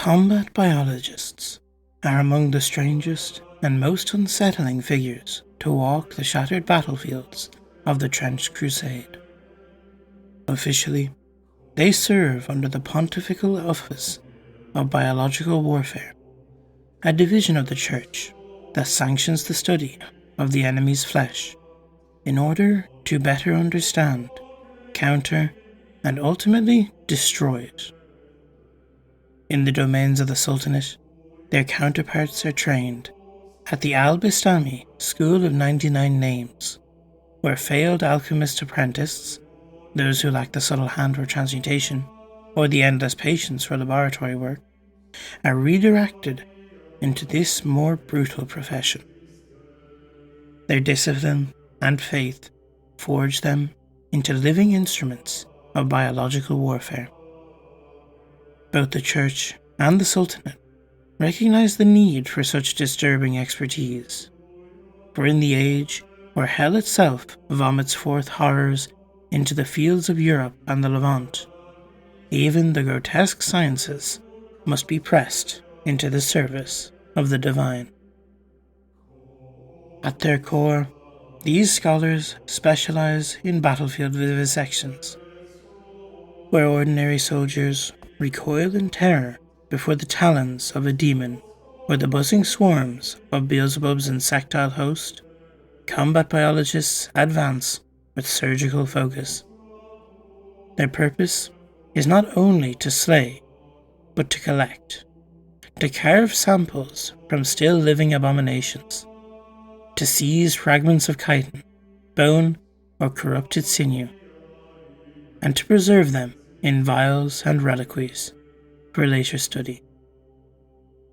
Combat biologists are among the strangest and most unsettling figures to walk the shattered battlefields of the Trench Crusade. Officially, they serve under the Pontifical Office of Biological Warfare, a division of the Church that sanctions the study of the enemy's flesh in order to better understand, counter, and ultimately destroy it. In the domains of the Sultanate, their counterparts are trained at the Al-Bistami School of 99 Names, where failed alchemist apprentices, those who lack the subtle hand for transmutation or the endless patience for laboratory work, are redirected into this more brutal profession. Their discipline and faith forge them into living instruments of biological warfare. Both the Church and the Sultanate recognize the need for such disturbing expertise, for in the age where hell itself vomits forth horrors into the fields of Europe and the Levant, even the grotesque sciences must be pressed into the service of the divine. At their core, these scholars specialize in battlefield vivisections, where ordinary soldiers recoil in terror before the talons of a demon or the buzzing swarms of Beelzebub's insectile host. Combat biologists advance with surgical focus. Their purpose is not only to slay, but to collect, to carve samples from still living abominations, to seize fragments of chitin, bone, or corrupted sinew, and to preserve them in vials and reliquaries for later study.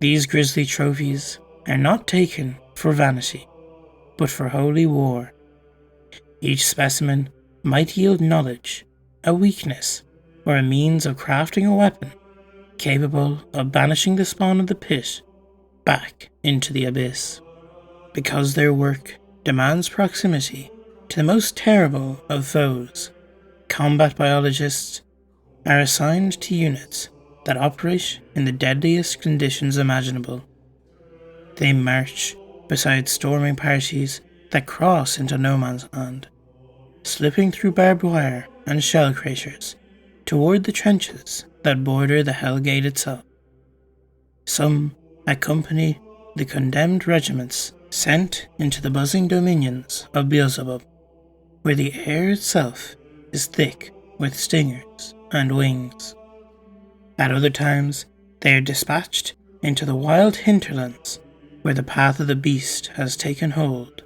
These grisly trophies are not taken for vanity, but for holy war. Each specimen might yield knowledge, a weakness, or a means of crafting a weapon capable of banishing the spawn of the pit back into the abyss. Because their work demands proximity to the most terrible of foes, combat biologists are assigned to units that operate in the deadliest conditions imaginable. They march beside storming parties that cross into no man's land, slipping through barbed wire and shell craters toward the trenches that border the Hellgate itself. Some accompany the condemned regiments sent into the buzzing dominions of Beelzebub, where the air itself is thick with stingers and wings. At other times, they are dispatched into the wild hinterlands where the path of the beast has taken hold,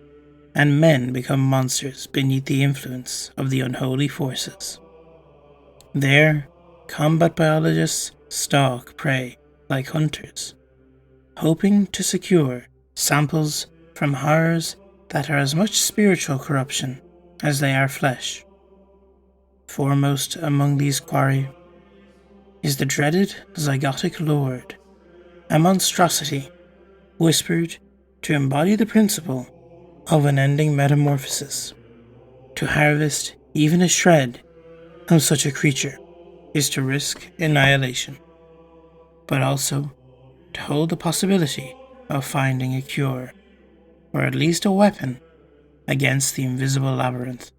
and men become monsters beneath the influence of the unholy forces. There, combat biologists stalk prey like hunters, hoping to secure samples from horrors that are as much spiritual corruption as they are flesh. Foremost among these quarry is the dreaded zygotic lord, a monstrosity whispered to embody the principle of unending metamorphosis. To harvest even a shred of such a creature is to risk annihilation, but also to hold the possibility of finding a cure, or at least a weapon, against the invisible labyrinth,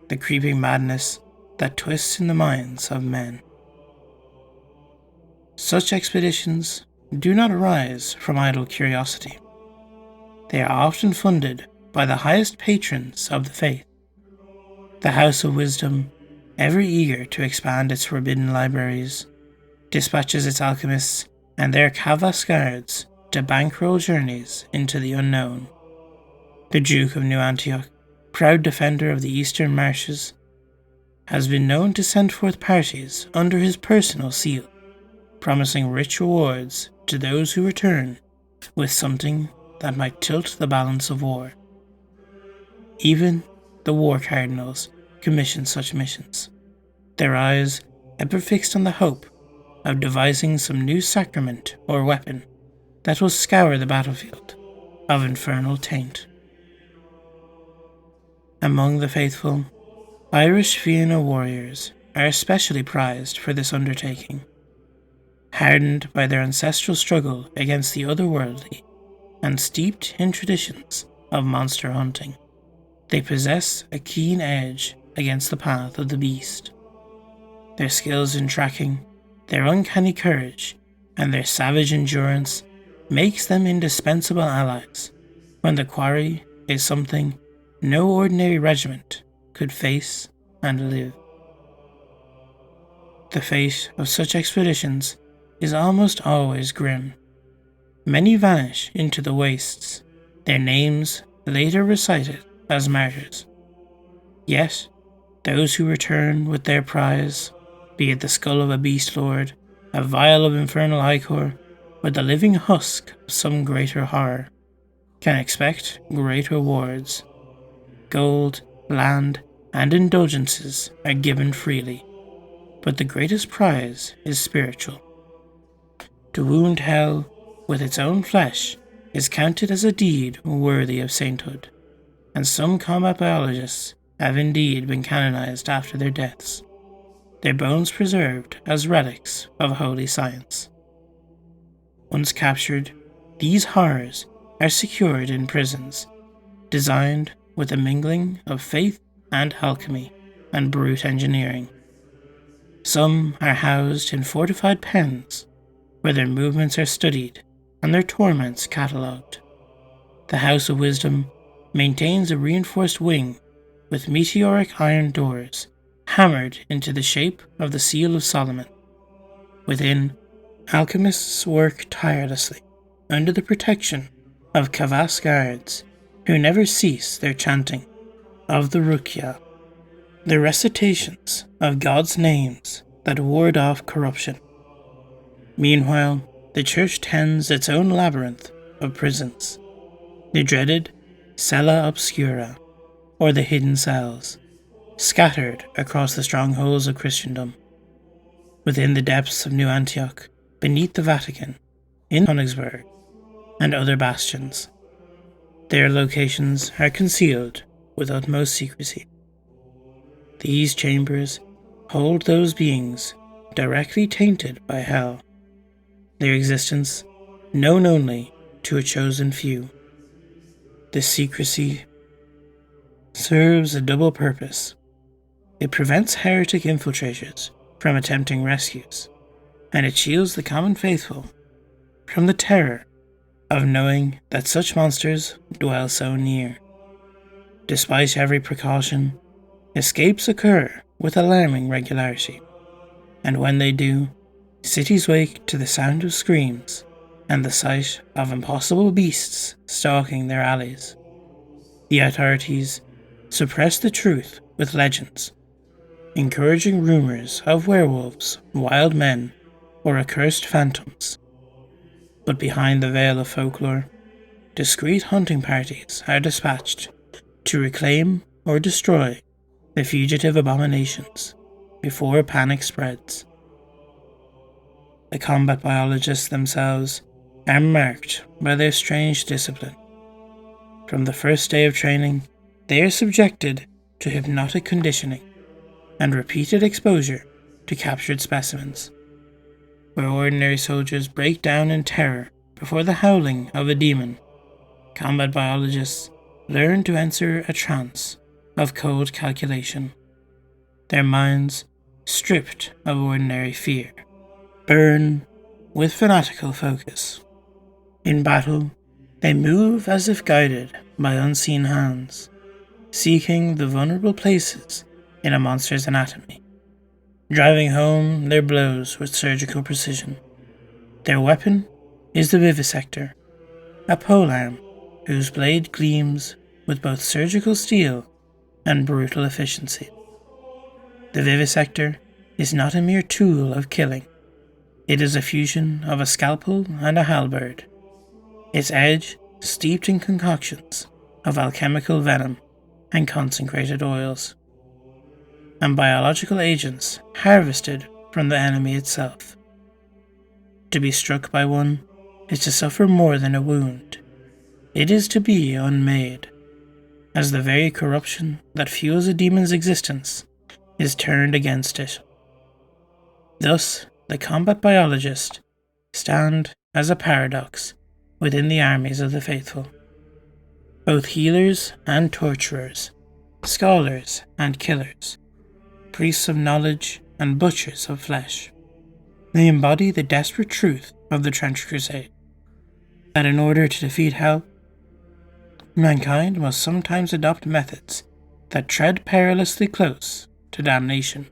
the creeping madness that twists in the minds of men. Such expeditions do not arise from idle curiosity. They are often funded by the highest patrons of the faith. The House of Wisdom, ever eager to expand its forbidden libraries, dispatches its alchemists and their cavascards to bankroll journeys into the unknown. The Duke of New Antioch, proud defender of the eastern marshes, has been known to send forth parties under his personal seal, promising rich rewards to those who return with something that might tilt the balance of war. Even the war cardinals commission such missions, their eyes ever fixed on the hope of devising some new sacrament or weapon that will scour the battlefield of infernal taint. Among the faithful, Irish Fianna warriors are especially prized for this undertaking. hardened by their ancestral struggle against the otherworldly and steeped in traditions of monster hunting. They possess a keen edge against the path of the beast. Their skills in tracking, their uncanny courage, and their savage endurance makes them indispensable allies when the quarry is something no ordinary regiment could face and live. The fate of such expeditions is almost always grim. Many vanish into the wastes, their names later recited as martyrs. Yet, those who return with their prize, be it the skull of a beast lord, a vial of infernal ichor, or the living husk of some greater horror, can expect great rewards. Gold, land, and indulgences are given freely, but the greatest prize is spiritual. To wound hell with its own flesh is counted as a deed worthy of sainthood, and some combat biologists have indeed been canonized after their deaths, their bones preserved as relics of holy science. Once captured, these horrors are secured in prisons, designed with a mingling of faith and alchemy and brute engineering. Some are housed in fortified pens, where their movements are studied and their torments catalogued. The House of Wisdom maintains a reinforced wing with meteoric iron doors hammered into the shape of the Seal of Solomon. Within, alchemists work tirelessly under the protection of Kavas guards who never cease their chanting of the Ruqya, the recitations of God's names that ward off corruption. Meanwhile, the church tends its own labyrinth of prisons, the dreaded Cella Obscura, or the hidden cells, scattered across the strongholds of Christendom. Within the depths of New Antioch, beneath the Vatican, in Königsberg, and other bastions, their locations are concealed with utmost secrecy. These chambers hold those beings directly tainted by hell, their existence known only to a chosen few. This secrecy serves a double purpose. It prevents heretic infiltrators from attempting rescues, and it shields the common faithful from the terror of knowing that such monsters dwell so near. Despite every precaution, escapes occur with alarming regularity, and when they do, cities wake to the sound of screams and the sight of impossible beasts stalking their alleys. The authorities suppress the truth with legends, encouraging rumors of werewolves, wild men, or accursed phantoms. But behind the veil of folklore, discreet hunting parties are dispatched to reclaim or destroy the fugitive abominations before panic spreads. The combat biologists themselves are marked by their strange discipline. From the first day of training, they are subjected to hypnotic conditioning and repeated exposure to captured specimens. Where ordinary soldiers break down in terror before the howling of a demon, combat biologists learn to enter a trance of cold calculation. Their minds, stripped of ordinary fear, burn with fanatical focus. In battle, they move as if guided by unseen hands, seeking the vulnerable places in a monster's anatomy, driving home their blows with surgical precision. Their weapon is the vivisector, a polearm whose blade gleams with both surgical steel and brutal efficiency. The vivisector is not a mere tool of killing. It is a fusion of a scalpel and a halberd, its edge steeped in concoctions of alchemical venom and consecrated oils, and biological agents harvested from the enemy itself. To be struck by one is to suffer more than a wound. It is to be unmade, as the very corruption that fuels a demon's existence is turned against it. Thus, the combat biologist stand as a paradox within the armies of the faithful. Both healers and torturers, scholars and killers, priests of knowledge and butchers of flesh. They embody the desperate truth of the Trench Crusade, that in order to defeat hell, mankind must sometimes adopt methods that tread perilously close to damnation.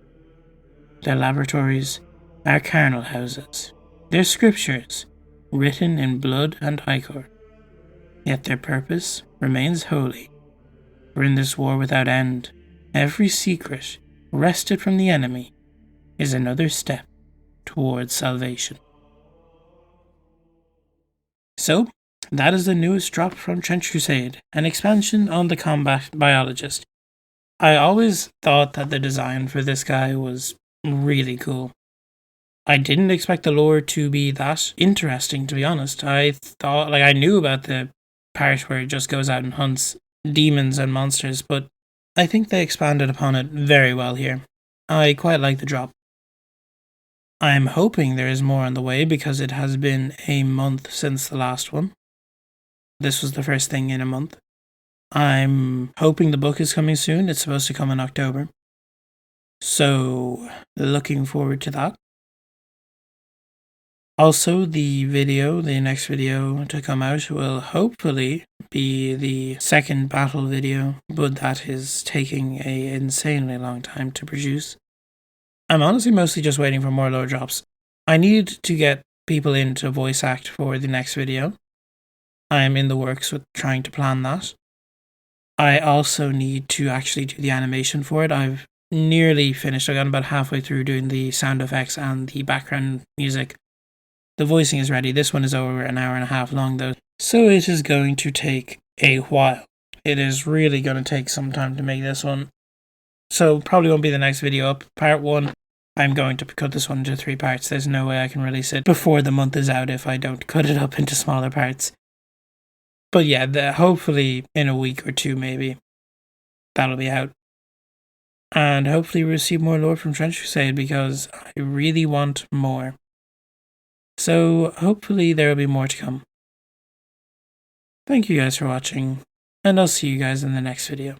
Their laboratories are carnal houses, their scriptures written in blood and ichor. Yet their purpose remains holy, for in this war without end, every secret wrested from the enemy is another step towards salvation. So, that is the newest drop from Trench Crusade, an expansion on the combat biologist. I always thought that the design for this guy was really cool. I didn't expect the lore to be that interesting, to be honest. I thought, I knew about the part where it just goes out and hunts demons and monsters, but I think they expanded upon it very well here. I quite like the drop. I'm hoping there is more on the way because it has been a month since the last one. This was the first thing in a month. I'm hoping the book is coming soon. It's supposed to come in October. So, looking forward to that. Also, the next video to come out will hopefully be the second battle video, but that is taking an insanely long time to produce. I'm honestly mostly just waiting for more lore drops. I need to get people in to voice act for the next video. I am in the works with trying to plan that. I also need to actually do the animation for it. I've nearly finished. I got about halfway through doing the sound effects and the background music. The voicing is ready. This one is over an hour and a half long though, so it is going to take a while. It is really going to take some time to make this one. So probably won't be the next video up. Part 1, I'm going to cut this one into 3 parts. There's no way I can release it before the month is out if I don't cut it up into smaller parts. But yeah, hopefully in a week or 2 maybe, that'll be out. And hopefully we'll receive more lore from Trench Crusade because I really want more. So hopefully there will be more to come. Thank you guys for watching, and I'll see you guys in the next video.